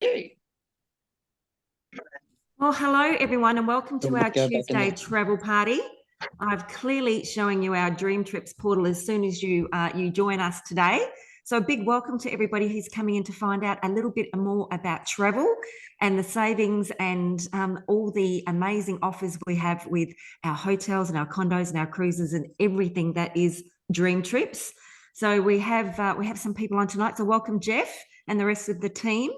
Well, hello everyone, and welcome to our Tuesday travel party. I've clearly showing you our DreamTrips portal as soon as you join us today. So a big welcome to everybody who's coming in to find out a little bit more about travel and the savings and all the amazing offers we have with our hotels and our condos and our cruises and everything that is DreamTrips. So we have some people on tonight. So welcome Jeff and the rest of the team.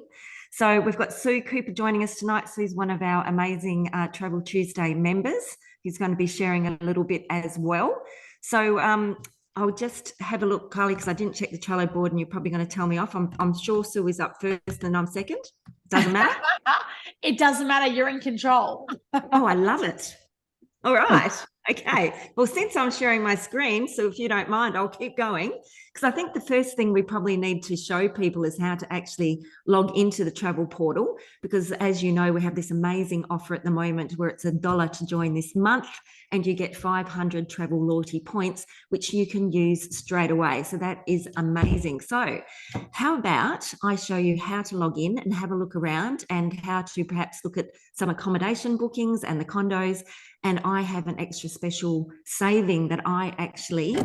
So we've got Sue Cooper joining us tonight. Sue's one of our amazing Travel Tuesday members. He's going to be sharing a little bit as well. So I'll just have a look, Kylie, because I didn't check the Trello board and you're probably going to tell me off. I'm sure Sue is up first and I'm second. Doesn't matter? It doesn't matter. You're in control. Oh, I love it. All right. Okay. Well, since I'm sharing my screen, so if you don't mind, I'll keep going, because I think the first thing we probably need to show people is how to actually log into the travel portal, because as you know, we have this amazing offer at the moment where it's $1 to join this month and you get 500 travel loyalty points, which you can use straight away. So that is amazing. So how about I show you how to log in and have a look around and how to perhaps look at some accommodation bookings and the condos. And I have an extra special saving that I actually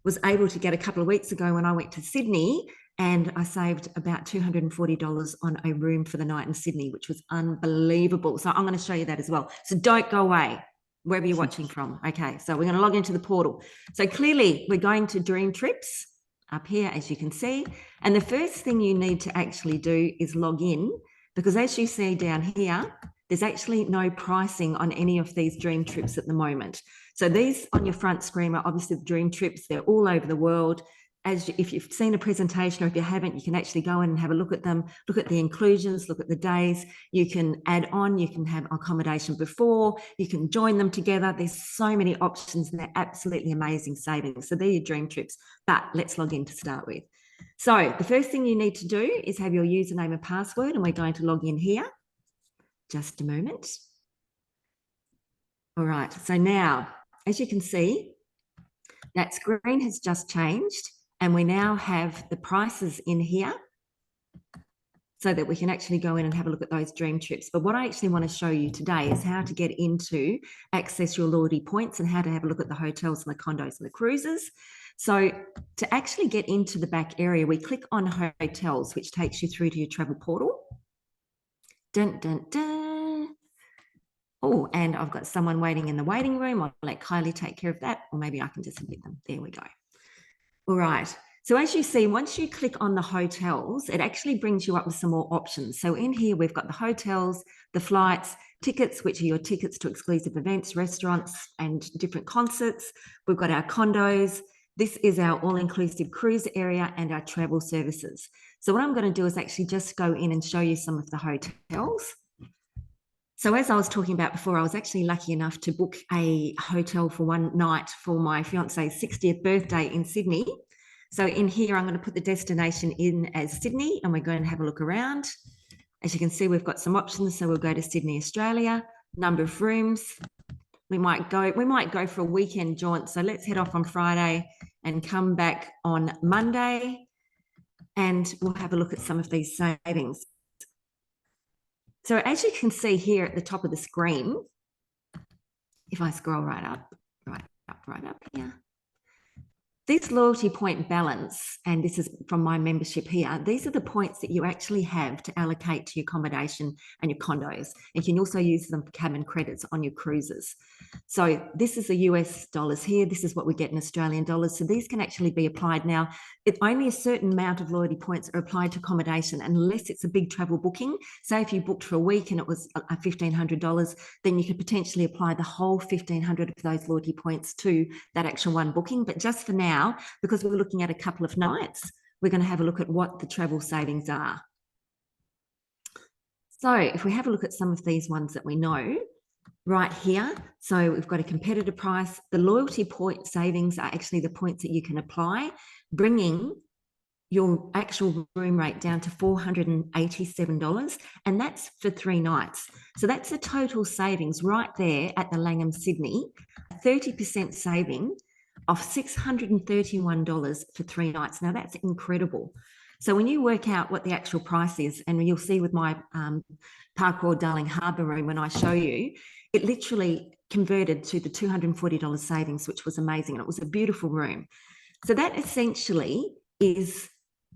was able to get a couple of weeks ago when I went to Sydney, and I saved about $240 on a room for the night in Sydney, which was unbelievable. So I'm going to show you that as well. So don't go away, wherever you're watching from. Okay, so we're going to log into the portal. So clearly we're going to DreamTrips up here, as you can see. And the first thing you need to actually do is log in, because as you see down here, there's actually no pricing on any of these DreamTrips at the moment. So these on your front screen are obviously the DreamTrips. They're all over the world. If you've seen a presentation, or if you haven't, you can actually go in and have a look at them, look at the inclusions, look at the days. You can add on, you can have accommodation before, you can join them together. There's so many options and they're absolutely amazing savings. So they're your DreamTrips, but let's log in to start with. So the first thing you need to do is have your username and password, and we're going to log in here. Just a moment. All right, so now, as you can see, that screen has just changed and we now have the prices in here so that we can actually go in and have a look at those DreamTrips. But what I actually want to show you today is how to get into access your loyalty points and how to have a look at the hotels and the condos and the cruises. So to actually get into the back area, we click on hotels, which takes you through to your travel portal. Dun, dun, dun. Oh, and I've got someone waiting in the waiting room. I'll let Kylie take care of that, or maybe I can just admit them. There we go. All right. So as you see, once you click on the hotels, it actually brings you up with some more options. So in here, we've got the hotels, the flights, tickets, which are your tickets to exclusive events, restaurants, and different concerts. We've got our condos. This is our all-inclusive cruise area and our travel services. So what I'm going to do is actually just go in and show you some of the hotels. So as I was talking about before, I was actually lucky enough to book a hotel for one night for my fiance's 60th birthday in Sydney. So in here, I'm going to put the destination in as Sydney, and we're going to have a look around. As you can see, we've got some options. So we'll go to Sydney, Australia, number of rooms. We might go for a weekend jaunt. So let's head off on Friday and come back on Monday, and we'll have a look at some of these savings. So as you can see here at the top of the screen, if I scroll right up here, this loyalty point balance, and this is from my membership here, these are the points that you actually have to allocate to your accommodation and your condos. You can also use them for cabin credits on your cruises. So this is the US dollars here. This is what we get in Australian dollars. So these can actually be applied now. Only a certain amount of loyalty points are applied to accommodation unless it's a big travel booking. Say if you booked for a week and it was $1,500, then you could potentially apply the whole 1,500 of those loyalty points to that actual one booking. But just for now, because we're looking at a couple of nights, we're going to have a look at what the travel savings are. So if we have a look at some of these ones that we know, right here, so we've got a competitive price. The loyalty point savings are actually the points that you can apply, bringing your actual room rate down to $487, and that's for 3 nights. So that's a total savings right there at the Langham Sydney, a 30% saving of $631 for 3 nights. Now that's incredible. So when you work out what the actual price is, and you'll see with my Park Royal Darling Harbour room when I show you, it literally converted to the $240 savings, which was amazing. And it was a beautiful room. So that essentially is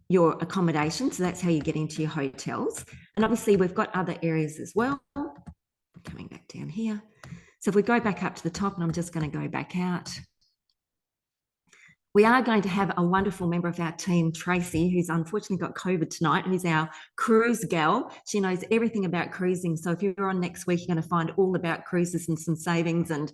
your accommodation. So that's how you get into your hotels. And obviously we've got other areas as well. Coming back down here. So if we go back up to the top, and I'm just going to go back out. We are going to have a wonderful member of our team, Tracy, who's unfortunately got COVID tonight, who's our cruise gal. She knows everything about cruising. So if you're on next week, you're going to find all about cruises and some savings and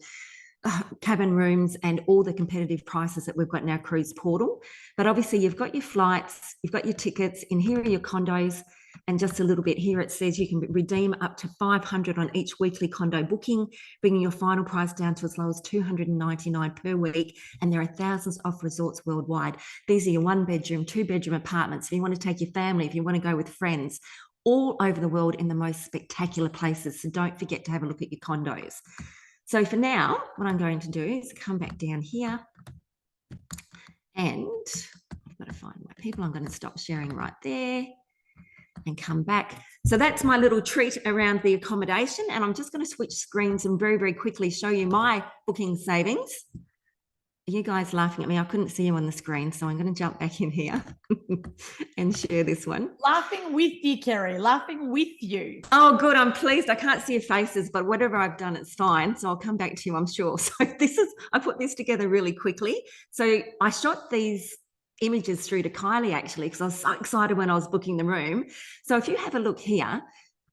cabin rooms and all the competitive prices that we've got in our cruise portal. But obviously you've got your flights, you've got your tickets, in here are your condos, and just a little bit here it says you can redeem up to $500 on each weekly condo booking, bringing your final price down to as low as $299 per week. And there are thousands of resorts worldwide. These are your 1-bedroom, 2-bedroom apartments. If you want to take your family, if you want to go with friends, all over the world in the most spectacular places. So don't forget to have a look at your condos. So for now, what I'm going to do is come back down here, and I've got to find my people. I'm going to stop sharing right there and come back. So that's my little treat around the accommodation. And I'm just going to switch screens and very, very quickly show you my booking savings. Are you guys laughing at me? I couldn't see you on the screen, so I'm going to jump back in here and share this one. Laughing with you, Kerry, laughing with you. Oh, good. I'm pleased. I can't see your faces, but whatever I've done, it's fine. So I'll come back to you, I'm sure. So I put this together really quickly. So I shot these images through to Kylie, actually, because I was so excited when I was booking the room. So if you have a look here,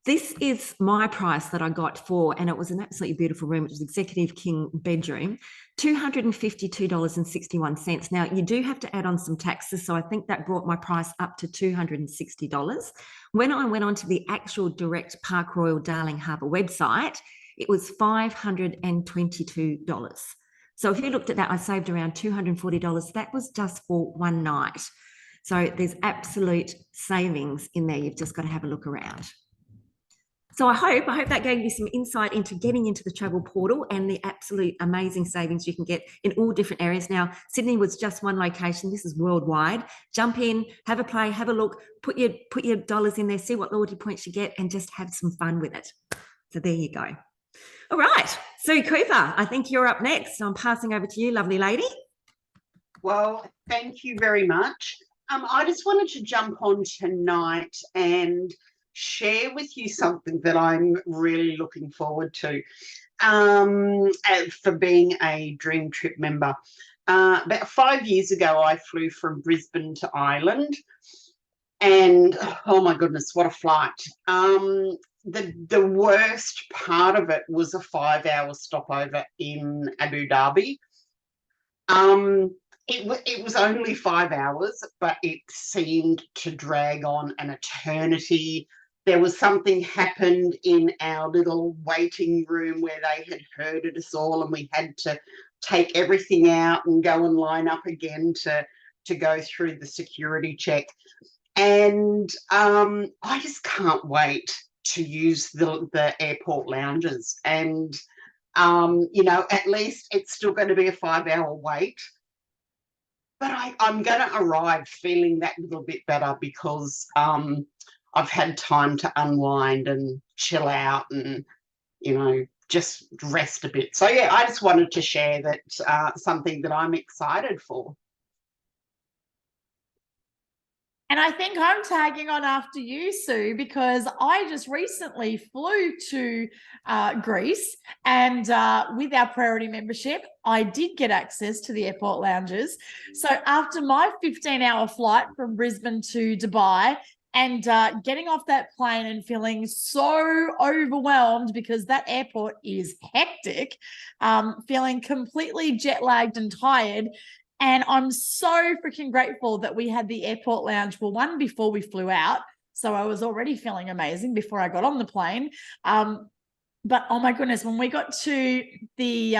this is my price that I got for, and it was an absolutely beautiful room. It was executive king bedroom, $252.61. Now, you do have to add on some taxes, so I think that brought my price up to $260. When I went onto the actual direct Park Royal Darling Harbour website, it was $522. So if you looked at that, I saved around $240. That was just for one night. So there's absolute savings in there. You've just got to have a look around. So I hope that gave you some insight into getting into the travel portal and the absolute amazing savings you can get in all different areas. Now, Sydney was just one location. This is worldwide. Jump in, have a play, have a look, put your dollars in there, see what loyalty points you get, and just have some fun with it. So there you go. All right. So Cooper, I think you're up next. So I'm passing over to you, lovely lady. Well, thank you very much. I just wanted to jump on tonight and share with you something that I'm really looking forward to for being a Dream Trip member. About 5 years ago, I flew from Brisbane to Ireland, and oh my goodness, what a flight. The worst part of it was a 5-hour stopover in Abu Dhabi. It was only 5 hours, but it seemed to drag on an eternity. There was something happened in our little waiting room where they had herded us all, and we had to take everything out and go and line up again to go through the security check. And I just can't wait to use the airport lounges. And, you know, at least it's still going to be a 5-hour wait. But I'm going to arrive feeling that little bit better because I've had time to unwind and chill out and, you know, just rest a bit. So, yeah, I just wanted to share that something that I'm excited for. And I think I'm tagging on after you, Sue, because I just recently flew to Greece, and with our priority membership, I did get access to the airport lounges. So after my 15-hour flight from Brisbane to Dubai, and getting off that plane and feeling so overwhelmed because that airport is hectic, feeling completely jet-lagged and tired. And I'm so freaking grateful that we had the airport lounge, well, one, before we flew out. So I was already feeling amazing before I got on the plane. But oh my goodness, when we got to the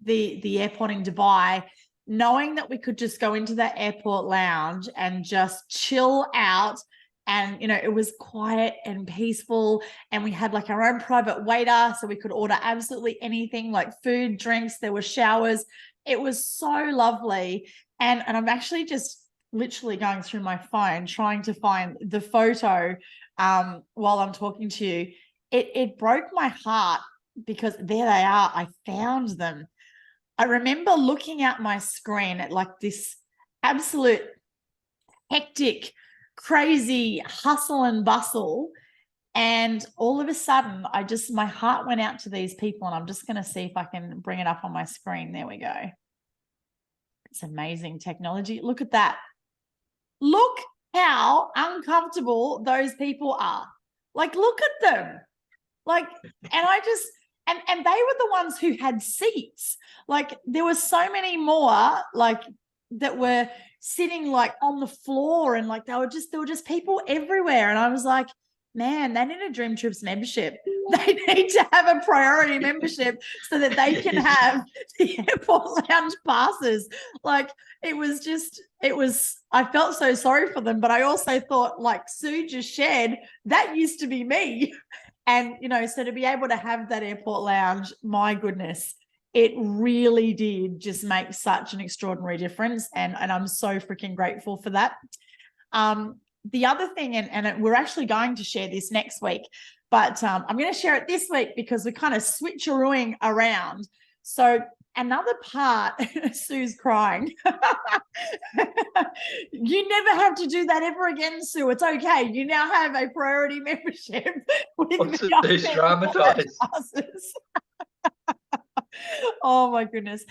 airport in Dubai, knowing that we could just go into that airport lounge and just chill out, and you know, it was quiet and peaceful, and we had like our own private waiter, so we could order absolutely anything, like food, drinks, there were showers. It was so lovely. And I'm actually just literally going through my phone trying to find the photo while I'm talking to you. It broke my heart because there they are. I found them. I remember looking at my screen at like this absolute hectic, crazy hustle and bustle. And all of a sudden, my heart went out to these people, and I'm just going to see if I can bring it up on my screen. There we go. It's amazing technology. Look at that. Look how uncomfortable those people are. Like, look at them. Like, and I just, and they were the ones who had seats. Like, there were so many more, like, that were sitting like on the floor, and like there were just people everywhere. And I was like, man, they need a DreamTrips membership. They need to have a priority membership so that they can have the airport lounge passes. Like, I felt so sorry for them, but I also thought, like Sue just shared, that used to be me. And, you know, so to be able to have that airport lounge, my goodness, it really did just make such an extraordinary difference. And I'm so freaking grateful for that. The other thing, and we're actually going to share this next week, but I'm going to share it this week because we're kind of switcherooing around. So another part, Sue's crying. You never have to do that ever again, Sue. It's okay. You now have a priority membership with traumatized. Oh my goodness.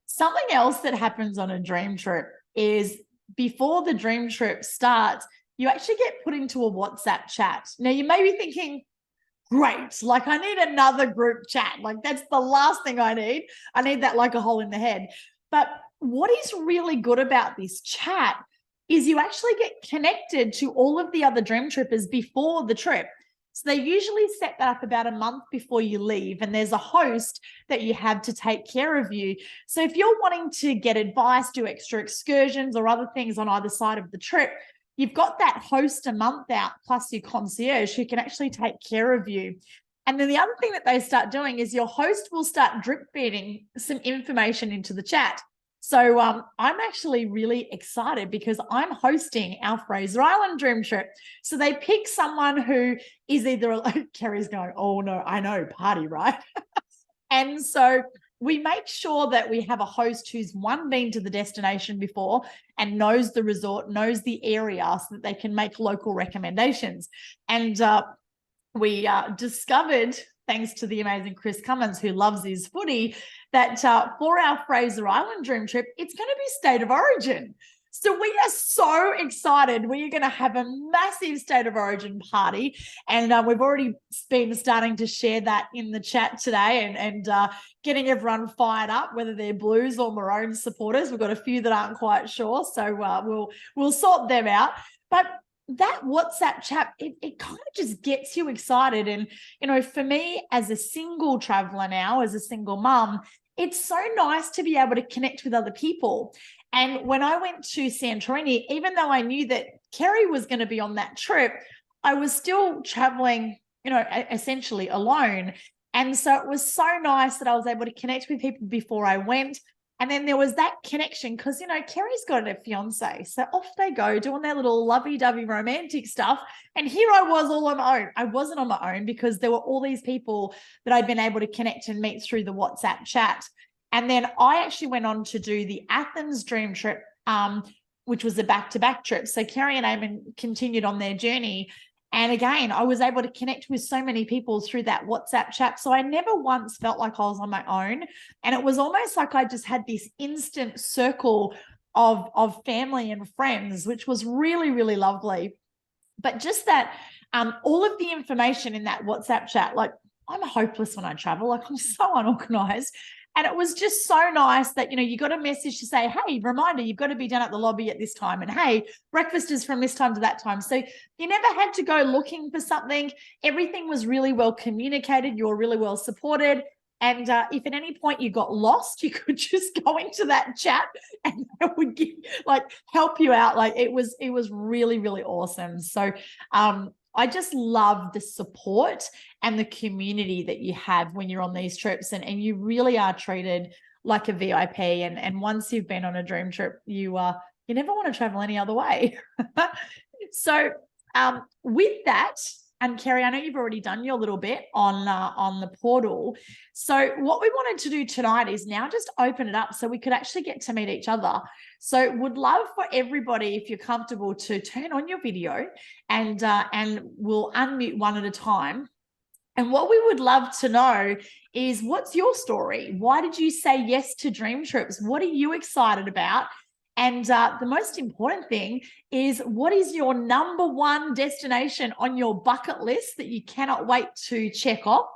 Something else that happens on a dream trip is before the dream trip starts, you actually get put into a WhatsApp chat. Now, you may be thinking, great, like I need another group chat. Like, that's the last thing I need. I need that like a hole in the head. But what is really good about this chat is you actually get connected to all of the other dream trippers before the trip. So they usually set that up about a month before you leave, and there's a host that you have to take care of you. So if you're wanting to get advice, do extra excursions or other things on either side of the trip, you've got that host a month out plus your concierge who can actually take care of you. And then the other thing that they start doing is your host will start drip feeding some information into the chat. So I'm actually really excited because I'm hosting our Fraser Island dream trip. So they pick someone who is either, Kerry's going, oh no, I know, party, right? And so we make sure that we have a host who's been to the destination before and knows the resort, knows the area, so that they can make local recommendations. And we discovered, thanks to the amazing Chris Cummins, who loves his footy, that for our Fraser Island dream trip, it's going to be state of origin. So we are so excited. We are going to have a massive state of origin party. And we've already been starting to share that in the chat today and getting everyone fired up, whether they're Blues or Maroon supporters. We've got a few that aren't quite sure. So we'll sort them out. But that WhatsApp chat, it kind of just gets you excited. And, you know, for me as a single traveler now, as a single mum, it's so nice to be able to connect with other people. And when I went to Santorini, even though I knew that Kerry was going to be on that trip, I was still traveling, you know, essentially alone. And so it was so nice that I was able to connect with people before I went. And then there was that connection because, you know, Kerry's got a fiance. So off they go doing their little lovey-dovey romantic stuff. And here I was all on my own. I wasn't on my own because there were all these people that I'd been able to connect and meet through the WhatsApp chat. And then I actually went on to do the Athens dream trip, which was a back-to-back trip. So Kerry and Eamon continued on their journey. And again, I was able to connect with so many people through that WhatsApp chat. So I never once felt like I was on my own. And it was almost like I just had this instant circle of family and friends, which was really, really lovely. But just that, all of the information in that WhatsApp chat, like I'm hopeless when I travel, like I'm so unorganized. And it was just so nice that, you know, you got a message to say, hey, reminder, you've got to be down at the lobby at this time. And hey, breakfast is from this time to that time. So you never had to go looking for something. Everything was really well communicated. You were really well supported. And if at any point you got lost, you could just go into that chat and it would help you out. Like it was really, really awesome. So I just love the support and the community that you have when you're on these trips, and you really are treated like a VIP. And once you've been on a dream trip, you You never want to travel any other way. So with that, and Kerry, I know you've already done your little bit on the portal. So what we wanted to do tonight is now just open it up so we could actually get to meet each other. So would love for everybody, if you're comfortable, to turn on your video and we'll unmute one at a time. And what we would love to know is, what's your story? Why did you say yes to Dream Trips? What are you excited about? And the most important thing is, what is your number one destination on your bucket list that you cannot wait to check off?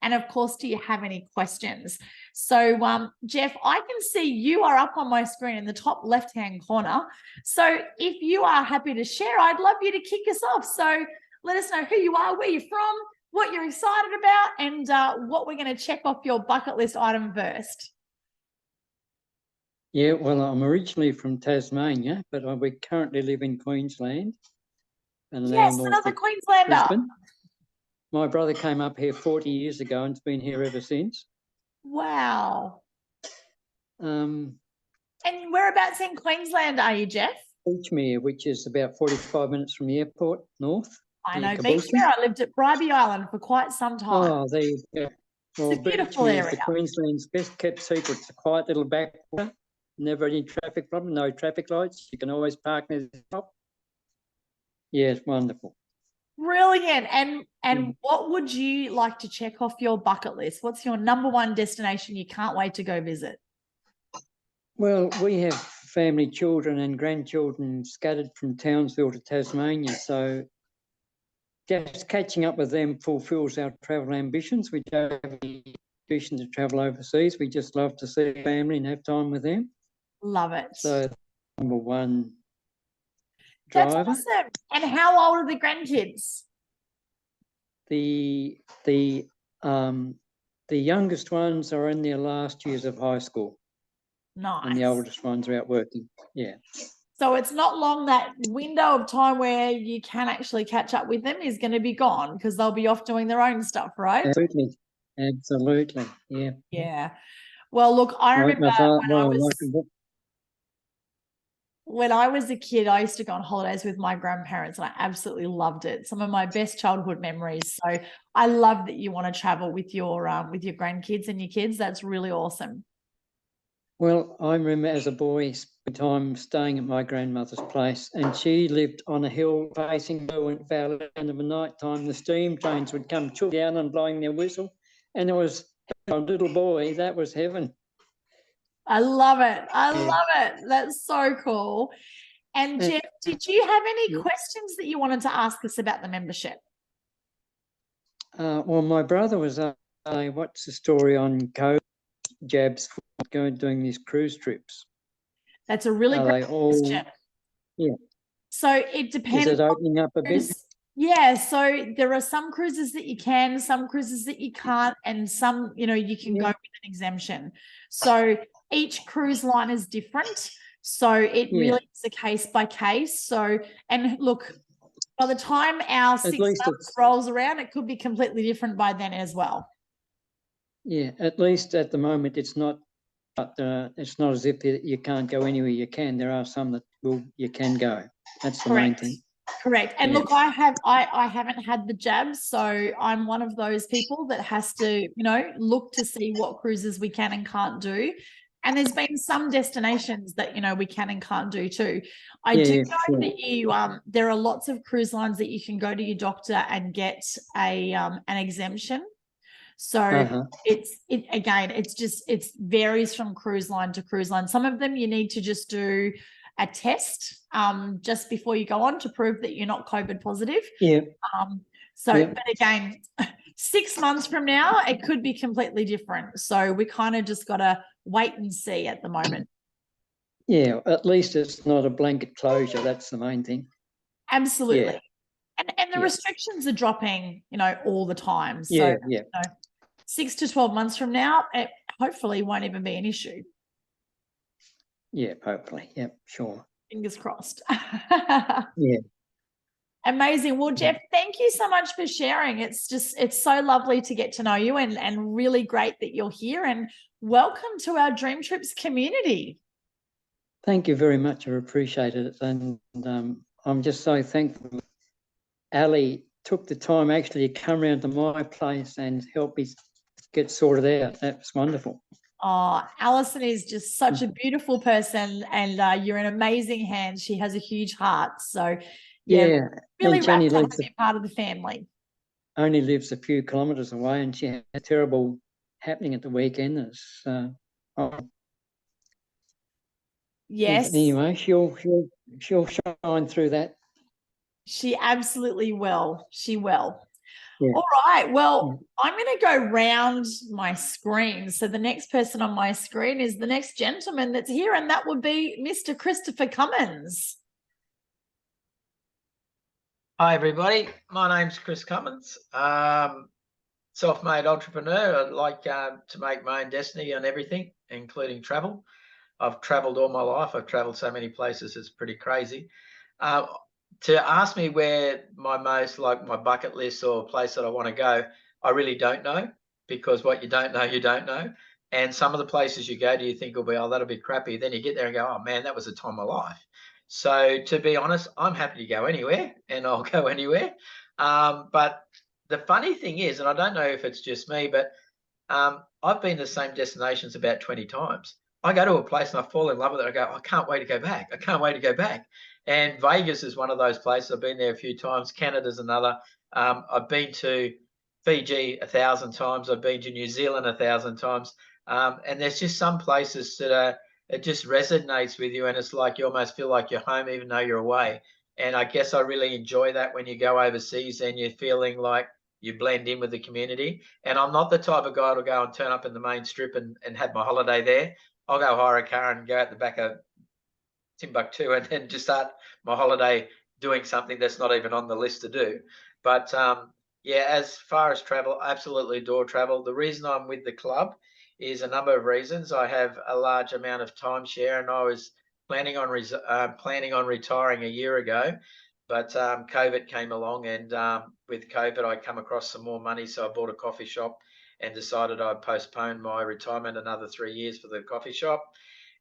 And of course, do you have any questions? So Jeff, I can see you are up on my screen in the top left-hand corner. So if you are happy to share, I'd love you to kick us off. So let us know who you are, where you're from, what you're excited about, and what we're going to check off your bucket list item first. Yeah, well, I'm originally from Tasmania, but we currently live in Queensland. And Yes, now another Queenslander. Brisbane. My brother came up here 40 years ago and's been here ever since. Wow. Um, And whereabouts in Queensland are you, Jeff? Beachmere, which is about 45 minutes from the airport, north. I near know Caboolture. Beachmere. I lived at Bribie Island for quite some time. Oh, there you go. Well, It's a beautiful Beachmere is area. the Queensland's best kept secret. It's a quiet little backwater. Never any traffic problem, no traffic lights. You can always park near the top. Yeah, it's wonderful. Brilliant. And what would you like to check off your bucket list? What's your number one destination you can't wait to go visit? Well, we have family, children and grandchildren scattered from Townsville to Tasmania. So just catching up with them fulfills our travel ambitions. We don't have any ambition to travel overseas. We just love to see family and have time with them. Love it. So number one That's driver. awesome. And how old are the grandkids? The youngest ones are in their last years of high school. Nice. And the oldest ones are out working. Yeah. So it's not long, that window of time where you can actually catch up with them is going to be gone, because they'll be off doing their own stuff, right? Absolutely. Absolutely. Yeah. Yeah. Well, look, I remember when I was a kid, I used to go on holidays with my grandparents and I absolutely loved it. Some of my best childhood memories. So I love that you want to travel with your grandkids and your kids. That's really awesome. Well, I remember as a boy spending time staying at my grandmother's place, and she lived on a hill facing Derwent Valley, and in the night time the steam trains would come down and blowing their whistle, and it was a little boy, that was heaven. I love it. I love it. That's so cool. And Jeff, did you have any questions that you wanted to ask us about the membership? Well, my brother was what's the story on COVID jabs for doing these cruise trips? That's a really great question. Yeah. So it depends. Is it opening up a bit? Yeah, so there are some cruises that you can, some cruises that you can't, and some, you can go with an exemption. So each cruise line is different. So it really is a case by case. So, and look, by the time our 6 months rolls around, it could be completely different by then as well. Yeah, at least at the moment, it's not as if you can't go anywhere you can. There are some that you can go. That's the main thing. Correct. And look, I haven't had the jabs, so I'm one of those people that has to, look to see what cruises we can and can't do. And there's been some destinations that, we can and can't do too. I do know that there are lots of cruise lines that you can go to your doctor and get an exemption. So it varies from cruise line to cruise line. Some of them you need to just do a test just before you go on to prove that you're not COVID positive. Yeah. But again, 6 months from now, it could be completely different. So we kind of just got to wait and see at the moment. Yeah, at least it's not a blanket closure. That's the main thing. Absolutely. Yeah. And the restrictions are dropping, all the time. So 6 to 12 months from now, it hopefully won't even be an issue. Yeah, hopefully. Yep, sure. Fingers crossed. Yeah. Amazing. Well, Jeff, thank you so much for sharing. It's so lovely to get to know you and really great that you're here, and welcome to our Dream Trips community. Thank you very much. I appreciate it. And I'm just so thankful Ali took the time actually to come round to my place and help me get sorted out. That's wonderful. Oh, Alison is just such a beautiful person, and you're in amazing hands. She has a huge heart. So, yeah, really and Jenny wrapped to have lives you part of the family. only lives a few kilometres away, and she had a terrible happening at the weekend. Yes. Anyway, she'll shine through that. She absolutely will. She will. Yeah. All right. Well, I'm going to go round my screen. So the next person on my screen is the next gentleman that's here, and that would be Mr. Christopher Cummins. Hi, everybody. My name's Chris Cummins. Self-made entrepreneur. I like to make my own destiny on everything, including travel. I've traveled all my life. I've traveled so many places, it's pretty crazy. To ask me where my bucket list or place that I want to go, I really don't know, because what you don't know, you don't know. And some of the places you go to, you think will be, oh, that'll be crappy. Then you get there and go, oh man, that was a time of my life. So to be honest, I'm happy to go anywhere, and I'll go anywhere. But the funny thing is, and I don't know if it's just me, but I've been to the same destinations about 20 times. I go to a place and I fall in love with it. I go, I can't wait to go back. I can't wait to go back. And Vegas is one of those places. I've been there a few times. Canada's another. I've been to Fiji 1,000 times. I've been to New Zealand 1,000 times. And there's just some places that it just resonates with you, and it's like you almost feel like you're home even though you're away. And I guess I really enjoy that when you go overseas and you're feeling like you blend in with the community. And I'm not the type of guy to go and turn up in the main strip and have my holiday there. I'll go hire a car and go out the back of Timbuktu and then just start my holiday doing something that's not even on the list to do. But yeah, as far as travel, I absolutely adore travel. The reason I'm with the club is a number of reasons. I have a large amount of timeshare, and I was planning on retiring a year ago, but COVID came along, and with COVID, I come across some more money, so I bought a coffee shop and decided I'd postpone my retirement another 3 years for the coffee shop.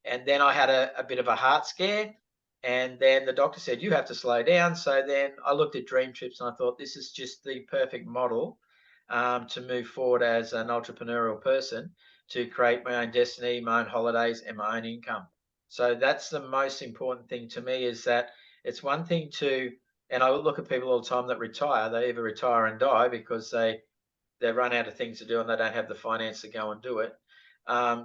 And then I had a bit of a heart scare, and then the doctor said, you have to slow down. So then I looked at DreamTrips and I thought, this is just the perfect model to move forward as an entrepreneurial person, to create my own destiny, my own holidays, and my own income. So that's the most important thing to me, is that it's one thing to, and I look at people all the time that retire, they either retire and die because they run out of things to do and they don't have the finance to go and do it.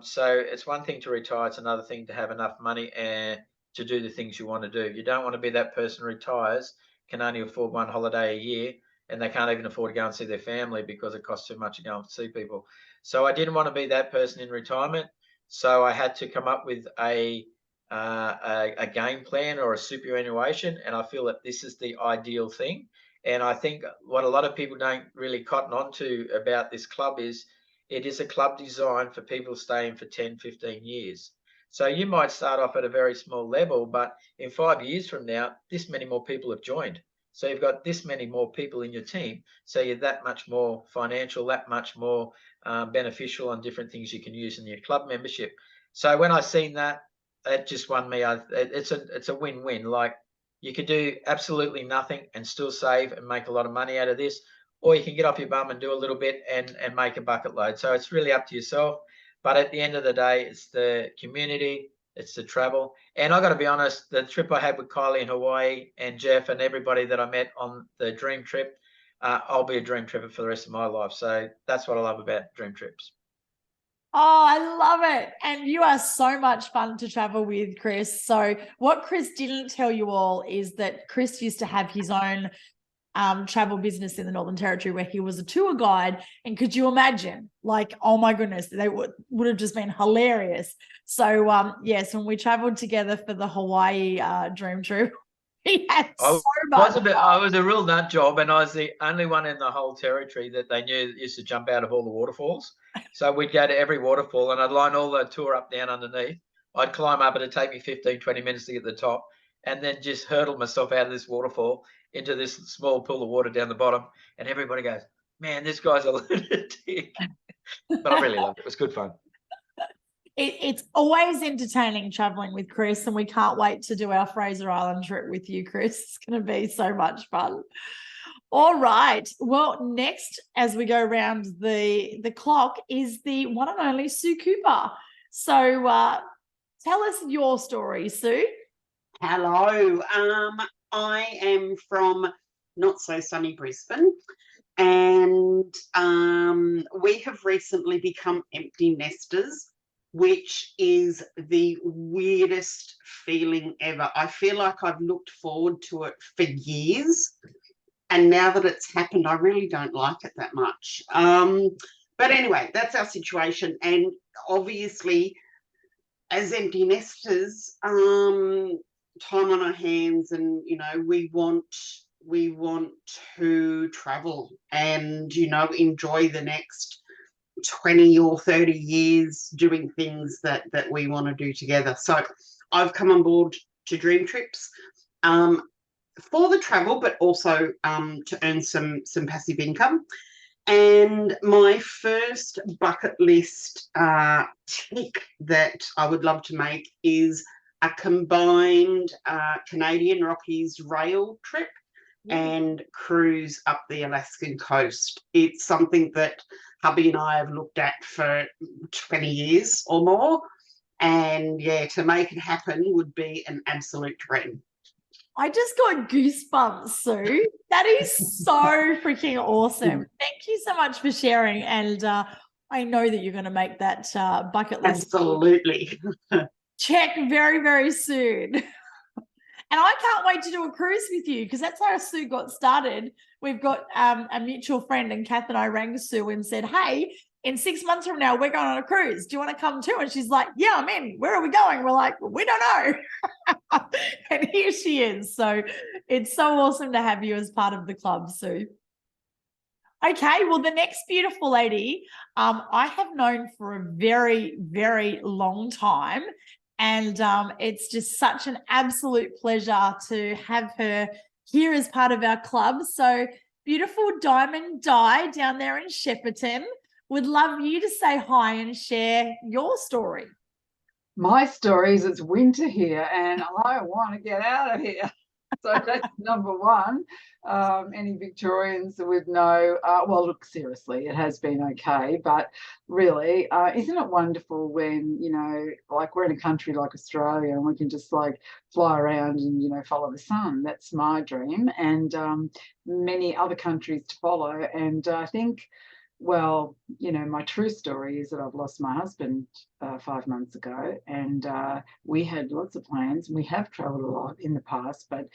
So it's one thing to retire, it's another thing to have enough money and to do the things you want to do. You don't want to be that person who retires, can only afford one holiday a year, and they can't even afford to go and see their family because it costs too much to go and see people. So I didn't want to be that person in retirement. So I had to come up with a game plan or a superannuation, and I feel that this is the ideal thing. And I think what a lot of people don't really cotton on to about this club is it is a club designed for people staying for 10, 15 years. So you might start off at a very small level, but in 5 years from now, this many more people have joined. So you've got this many more people in your team. So you're that much more financial, that much more beneficial on different things you can use in your club membership. So when I seen that, it just won me. It's a win-win. Like, you could do absolutely nothing and still save and make a lot of money out of this, or you can get off your bum and do a little bit and make a bucket load. So it's really up to yourself. But at the end of the day, it's the community, it's the travel. And I got to be honest, the trip I had with Kylie in Hawaii and Jeff and everybody that I met on the dream trip, I'll be a dream tripper for the rest of my life. So that's what I love about dream trips. Oh, I love it. And you are so much fun to travel with, Chris. So what Chris didn't tell you all is that Chris used to have his own travel business in the Northern Territory where he was a tour guide. And could you imagine, like, oh my goodness, they would have just been hilarious. So yes, when we traveled together for the Hawaii dream trip, he had so much. I was a real nut job, and I was the only one in the whole territory that they knew used to jump out of all the waterfalls. So we'd go to every waterfall and I'd line all the tour up down underneath. I'd climb up, and it'd take me 15, 20 minutes to get to the top, and then just hurdle myself out of this waterfall into this small pool of water down the bottom. And everybody goes, man, this guy's a lunatic. But I really loved it. It was good fun. It's always entertaining traveling with Chris, and we can't wait to do our Fraser Island trip with you, Chris. It's going to be so much fun. All right. Well, next, as we go around the clock, is the one and only Sue Cooper. So tell us your story, Sue. Hello. I am from not so sunny Brisbane, and we have recently become empty nesters, which is the weirdest feeling ever. I feel like I've looked forward to it for years, and now that it's happened, I really don't like it that much. But anyway, that's our situation, and obviously, as empty nesters, time on our hands, and we want to travel and enjoy the next 20 or 30 years doing things that we want to do together. So I've come on board to DreamTrips for the travel, but also to earn some passive income. And my first bucket list tick that I would love to make is a combined Canadian Rockies rail trip and cruise up the Alaskan coast. It's something that hubby and I have looked at for 20 years or more. And yeah, to make it happen would be an absolute dream. I just got goosebumps, Sue. That is so freaking awesome. Thank you so much for sharing. And I know that you're going to make that bucket list. Absolutely. Check very, very soon. And I can't wait to do a cruise with you, because that's how Sue got started. We've got a mutual friend, and Kath and I rang Sue and said, hey, in 6 months from now, we're going on a cruise. Do you want to come too? And she's like, yeah, I'm in. Where are we going? We're like, well, we don't know. And here she is. So it's so awesome to have you as part of the club, Sue. Okay, well, the next beautiful lady, I have known for a very, very long time. And it's just such an absolute pleasure to have her here as part of our club. So beautiful Diamond Di down there in Shepparton. Would love you to say hi and share your story. My story is it's winter here and I want to get out of here. So that's number one. Any Victorians would know, well, look, seriously, it has been okay. But really, isn't it wonderful when, like we're in a country like Australia and we can just like fly around and, follow the sun. That's my dream, and many other countries to follow. And I think, well, my true story is that I've lost my husband 5 months ago, and we had lots of plans. We have travelled a lot in the past, but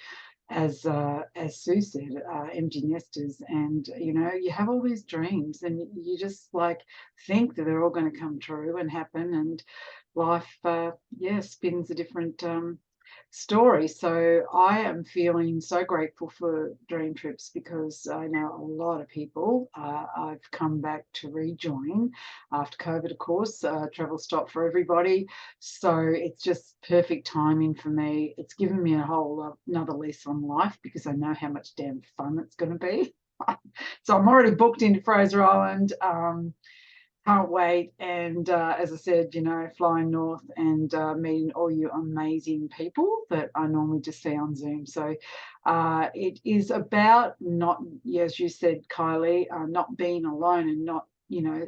as Sue said, empty nesters, and you have all these dreams, and you just like think that they're all going to come true and happen, and life, spins a different story. So I am feeling so grateful for DreamTrips, because I know a lot of people. I've come back to rejoin after COVID, of course. Travel stopped for everybody, so it's just perfect timing for me. It's given me a whole another lease on life, because I know how much damn fun it's going to be. So I'm already booked into Fraser Island. Can't wait. And as I said, flying north and meeting all you amazing people that I normally just see on Zoom. So it is about not, as you said, Kylie, not being alone, and not,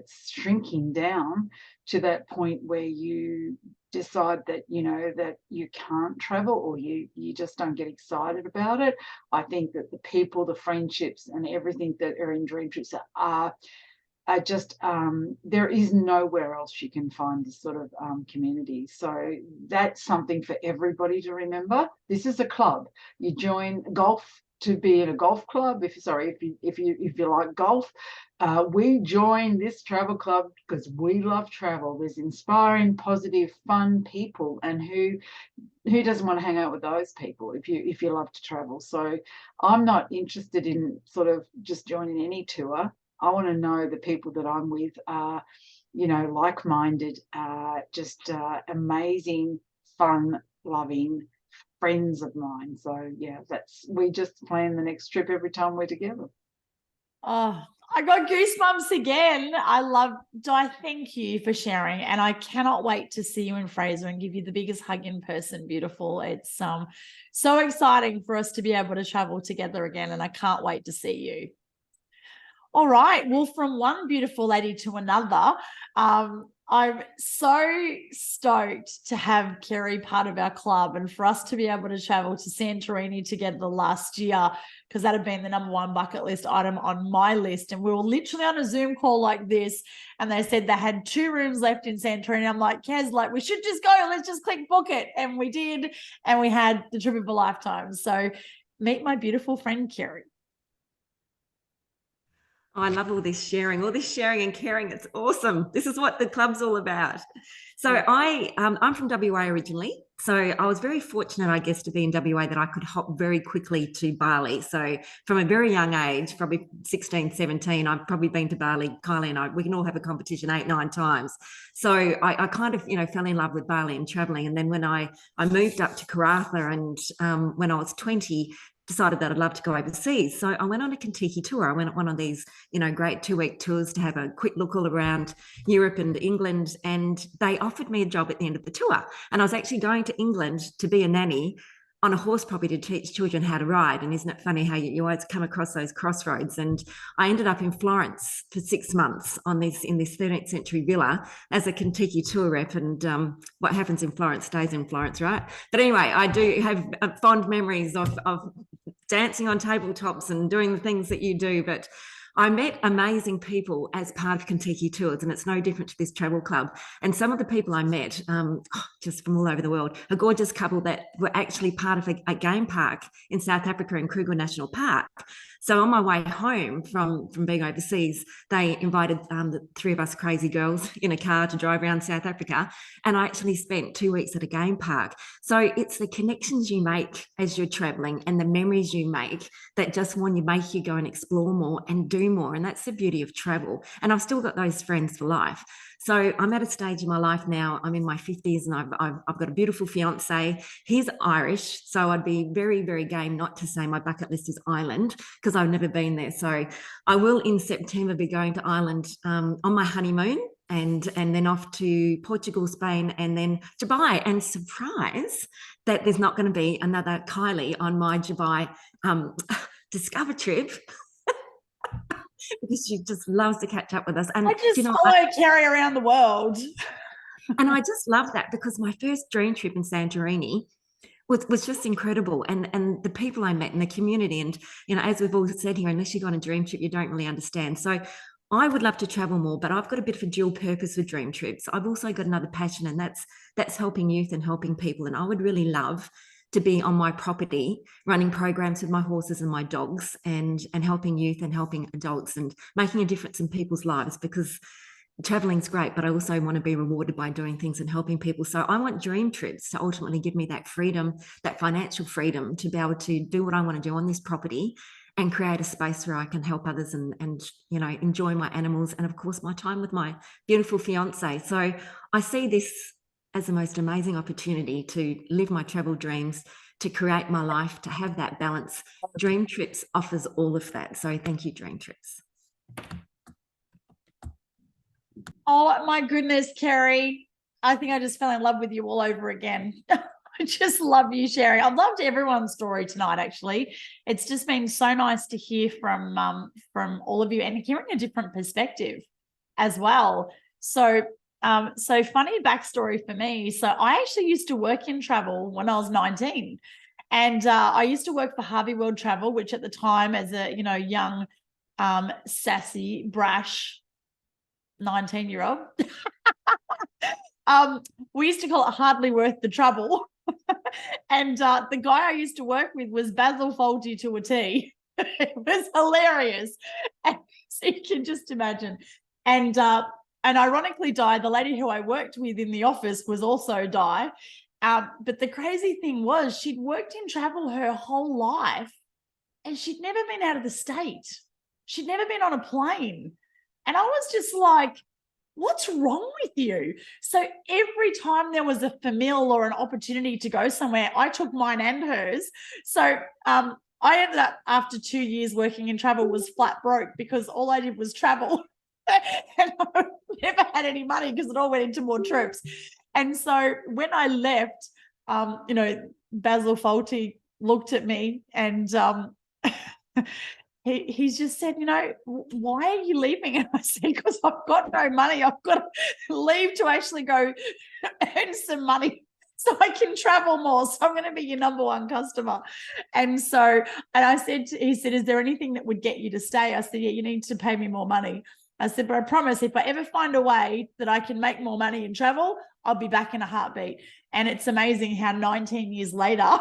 shrinking down to that point where you decide that, that you can't travel, or you just don't get excited about it. I think that the people, the friendships and everything that are in DreamTrips are just there is nowhere else you can find this sort of community. So that's something for everybody to remember. This is a club. You join golf to be in a golf club. If you like golf, we join this travel club because we love travel. There's inspiring, positive, fun people, and who doesn't want to hang out with those people if you love to travel? So I'm not interested in sort of just joining any tour. I want to know the people that I'm with are, like-minded, just amazing, fun-loving friends of mine. So yeah, we just plan the next trip every time we're together. Oh, I got goosebumps again. I thank you for sharing, and I cannot wait to see you in Fraser and give you the biggest hug in person. Beautiful. It's so exciting for us to be able to travel together again, and I can't wait to see you. All right. Well, from one beautiful lady to another, I'm so stoked to have Kerry part of our club and for us to be able to travel to Santorini together last year, because that had been the #1 bucket list item on my list. And we were literally on a Zoom call like this, and they said they had 2 rooms left in Santorini. I'm like, Kez, like, we should just go. Let's just click book it. And we did. And we had the trip of a lifetime. So meet my beautiful friend, Kerry. Oh, I love all this sharing and caring. It's awesome. This is what the club's all about. So I'm from WA originally. So I was very fortunate, I guess, to be in WA that I could hop very quickly to Bali. So from a very young age, probably 16, 17, I've probably been to Bali. Kylie and I, we can all have a competition 8, 9 times. So I kind of, fell in love with Bali and traveling. And then when I moved up to Karratha, and when I was 20, decided that I'd love to go overseas. So I went on a Kentucky tour. I went on one of these, great 2-week tours to have a quick look all around Europe and England. And they offered me a job at the end of the tour. And I was actually going to England to be a nanny on a horse property to teach children how to ride. And isn't it funny how you always come across those crossroads? And I ended up in Florence for 6 months in this 13th century villa as a Kentucky tour rep. And what happens in Florence stays in Florence, right? But anyway, I do have fond memories of dancing on tabletops and doing the things that you do. But I met amazing people as part of Kentucky Tours, and it's no different to this travel club. And some of the people I met, just from all over the world, a gorgeous couple that were actually part of a game park in South Africa in Kruger National Park. So on my way home from being overseas, they invited the 3 of us crazy girls in a car to drive around South Africa. And I actually spent 2 weeks at a game park. So it's the connections you make as you're traveling and the memories you make that just want to make you go and explore more and do more. And that's the beauty of travel. And I've still got those friends for life. So I'm at a stage in my life now, I'm in my 50s, and I've got a beautiful fiance. He's Irish, so I'd be very, very game not to say my bucket list is Ireland, because I've never been there. So I will in September be going to Ireland on my honeymoon, and then off to Portugal, Spain, and then Dubai. And surprise that there's not going to be another Kylie on my Dubai Discover trip. Because she just loves to catch up with us. And I just follow Kerry around the world. And I just love that, because my first dream trip in Santorini was just incredible. And the people I met in the community, and, as we've all said here, unless you go on a dream trip, you don't really understand. So I would love to travel more, but I've got a bit of a dual purpose with dream trips. I've also got another passion, and that's helping youth and helping people. And I would really love to be on my property running programs with my horses and my dogs, and helping youth and helping adults and making a difference in people's lives, because traveling's great, but I also want to be rewarded by doing things and helping people. So I want dream trips to ultimately give me that freedom, that financial freedom, to be able to do what I want to do on this property and create a space where I can help others and enjoy my animals and, of course, my time with my beautiful fiance. So I see this as the most amazing opportunity to live my travel dreams, to create my life, to have that balance. Dream Trips offers all of that. So thank you, Dream Trips. Oh my goodness, Kerry. I think I just fell in love with you all over again. I just love you sharing. I've loved everyone's story tonight, actually. It's just been so nice to hear from all of you and hearing a different perspective as well. So funny backstory for me. So I actually used to work in travel when I was 19, and I used to work for Harvey World Travel, which at the time, as a young, sassy, brash 19-year-old, we used to call it hardly worth the trouble. And the guy I used to work with was Basil Fawlty to a T. It was hilarious, and so you can just imagine. And ironically, Di, the lady who I worked with in the office, was also Di. But the crazy thing was, she'd worked in travel her whole life, and she'd never been out of the state. She'd never been on a plane. And I was just like, what's wrong with you? So every time there was a famille or an opportunity to go somewhere, I took mine and hers. So I ended up, after 2 years working in travel, was flat broke because all I did was travel. And I never had any money because it all went into more trips. And so when I left, you know, Basil Fawlty looked at me and he's just said, you know, why are you leaving? And I said, because I've got no money. I've got to leave to actually go earn some money so I can travel more. So I'm going to be your number one customer. And so, and I said, he said, is there anything that would get you to stay? I said, yeah, you need to pay me more money. I said, but I promise if I ever find a way that I can make more money in travel, I'll be back in a heartbeat. And it's amazing how 19 years later,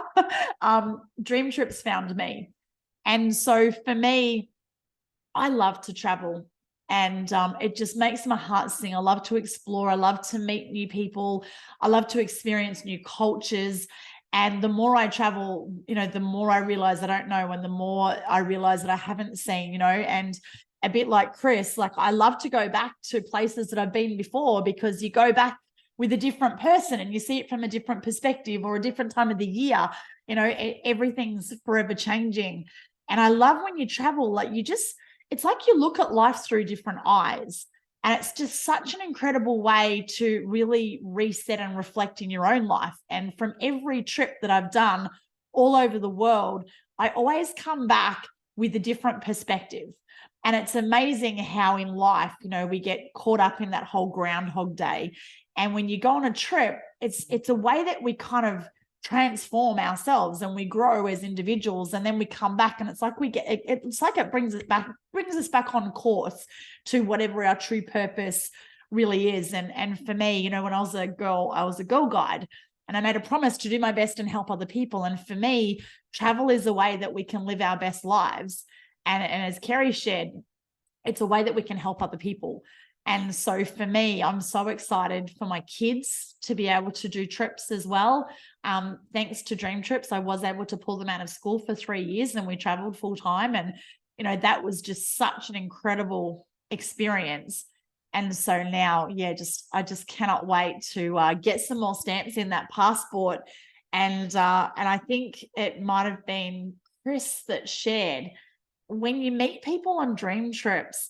DreamTrips found me. And so for me, I love to travel and it just makes my heart sing. I love to explore. I love to meet new people. I love to experience new cultures. And the more I travel, you know, the more I realize I don't know, and the more I realize that I haven't seen, you know, and a bit like Chris, like I love to go back to places that I've been before because you go back with a different person and you see it from a different perspective or a different time of the year. You know, everything's forever changing. And I love when you travel, like you just, it's like you look at life through different eyes. And it's just such an incredible way to really reset and reflect in your own life. And from every trip that I've done all over the world, I always come back with a different perspective. And it's amazing how in life, you know, we get caught up in that whole Groundhog Day. And when you go on a trip, it's a way that we kind of transform ourselves and we grow as individuals, and then we come back and it's like it brings us back on course to whatever our true purpose really is. And for me, you know, when I was a girl guide, and I made a promise to do my best and help other people. And for me, travel is a way that we can live our best lives. And as Kerry shared, it's a way that we can help other people. And so for me, I'm so excited for my kids to be able to do trips as well. Thanks to DreamTrips, I was able to pull them out of school for 3 years and we traveled full time. And, you know, that was just such an incredible experience. And so now, yeah, I just cannot wait to get some more stamps in that passport. And I think it might have been Chris that shared, when you meet people on DreamTrips,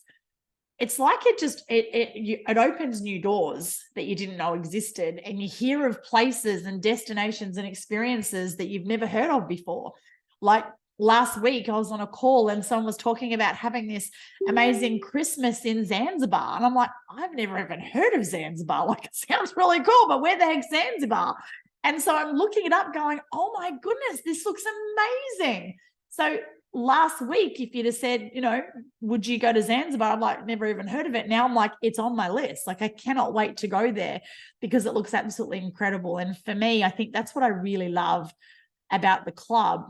it's like it opens new doors that you didn't know existed, and you hear of places and destinations and experiences that you've never heard of before. Like last week, I was on a call and someone was talking about having this amazing Christmas in Zanzibar, and I'm like, I've never even heard of Zanzibar. Like, it sounds really cool, but where the heck's Zanzibar? And so I'm looking it up, going, oh my goodness, this looks amazing. So last week, if you'd have said, you know, would you go to Zanzibar? I'm like, never even heard of it. Now I'm like, it's on my list. Like, I cannot wait to go there because it looks absolutely incredible. And for me, I think that's what I really love about the club.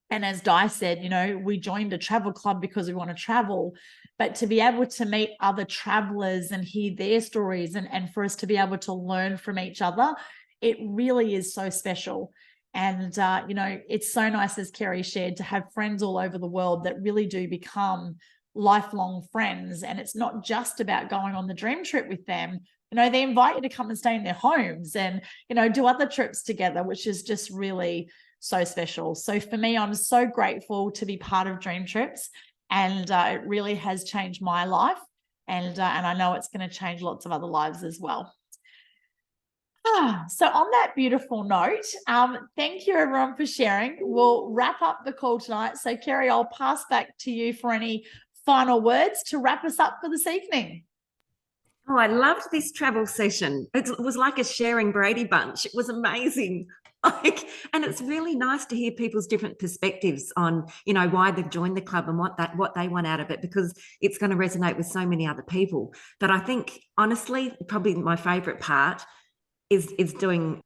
And as Di said, you know, we joined a travel club because we want to travel, but to be able to meet other travelers and hear their stories and for us to be able to learn from each other, it really is so special. And, you know, it's so nice, as Kerry shared, to have friends all over the world that really do become lifelong friends. And it's not just about going on the dream trip with them. You know, they invite you to come and stay in their homes and, you know, do other trips together, which is just really so special. So for me, I'm so grateful to be part of DreamTrips, and it really has changed my life. And I know it's going to change lots of other lives as well. So on that beautiful note, thank you everyone for sharing. We'll wrap up the call tonight. So Kerry, I'll pass back to you for any final words to wrap us up for this evening. Oh, I loved this travel session. It was like a sharing Brady Bunch. It was amazing. And it's really nice to hear people's different perspectives on, you know, why they've joined the club and what they want out of it, because it's going to resonate with so many other people. But I think, honestly, probably my favorite part is doing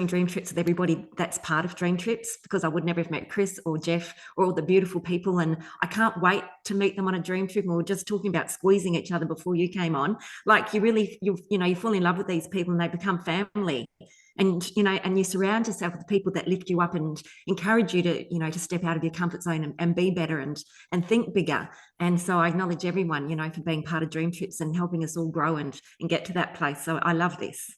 dream trips with everybody that's part of dream trips, because I would never have met Chris or Jeff or all the beautiful people, and I can't wait to meet them on a dream trip. And we were just talking about squeezing each other before you came on. Like, you fall in love with these people and they become family, and you know, and you surround yourself with people that lift you up and encourage you to, you know, to step out of your comfort zone and be better and think bigger. And so I acknowledge everyone, you know, for being part of dream trips and helping us all grow and get to that place. So I love this.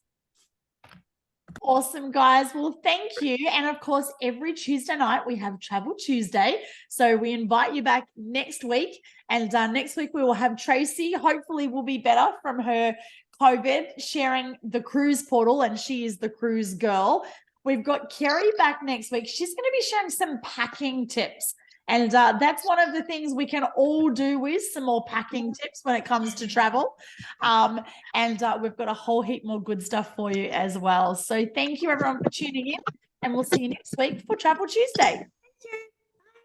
Awesome, guys. Well, thank you. And of course, every Tuesday night we have Travel Tuesday. So we invite you back next week. And next week we will have Tracy. Hopefully we'll be better from her COVID, sharing the cruise portal, and she is the cruise girl. We've got Kerry back next week. She's going to be sharing some packing tips. And that's one of the things we can all do with some more packing tips when it comes to travel. And we've got a whole heap more good stuff for you as well. So thank you everyone for tuning in, and we'll see you next week for Travel Tuesday.